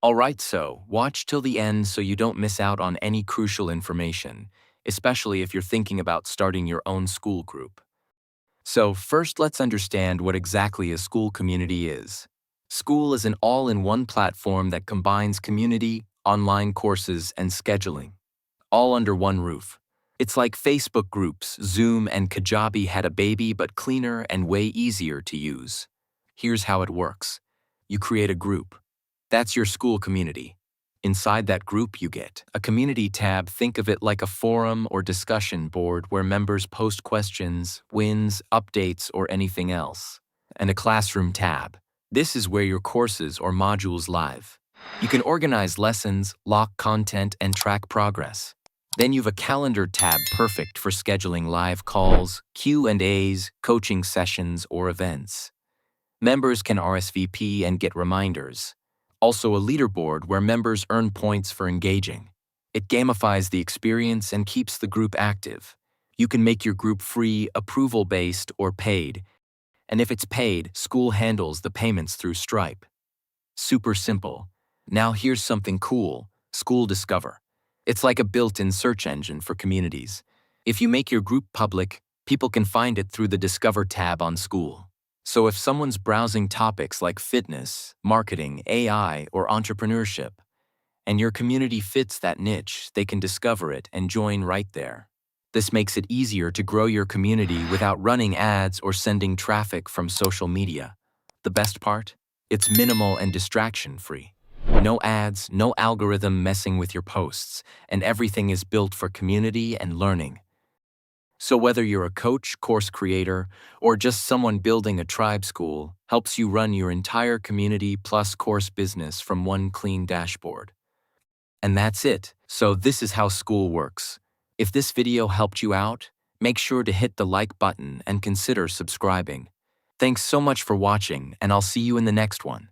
Alright, so watch till the end so you don't miss out on any crucial information, especially if you're thinking about starting your own school group. So first, let's understand what exactly a school community is. School is an all-in-one platform that combines community, online courses, and scheduling, all under one roof. It's like Facebook groups, Zoom, and Kajabi had a baby but cleaner and way easier to use. Here's how it works. You create a group. That's your school community. Inside that group, you get a community tab. Think of it like a forum or discussion board where members post questions, wins, updates, or anything else. And a classroom tab. This is where your courses or modules live. You can organize lessons, lock content, and track progress. Then you've a calendar tab perfect for scheduling live calls, Q&As, coaching sessions, or events. Members can RSVP and get reminders. Also a leaderboard where members earn points for engaging. It gamifies the experience and keeps the group active. You can make your group free, approval-based, or paid. And if it's paid, school handles the payments through Stripe. Super simple. Now here's something cool, School Discover. It's like a built-in search engine for communities. If you make your group public, people can find it through the Discover tab on School. So if someone's browsing topics like fitness, marketing, AI, or entrepreneurship, and your community fits that niche, they can discover it and join right there. This makes it easier to grow your community without running ads or sending traffic from social media. The best part? It's minimal and distraction-free. No ads, no algorithm messing with your posts, and everything is built for community and learning. So whether you're a coach, course creator, or just someone building a tribe, School helps you run your entire community plus course business from one clean dashboard. And that's it. So this is how School works. If this video helped you out, make sure to hit the like button and consider subscribing. Thanks so much for watching, and I'll see you in the next one.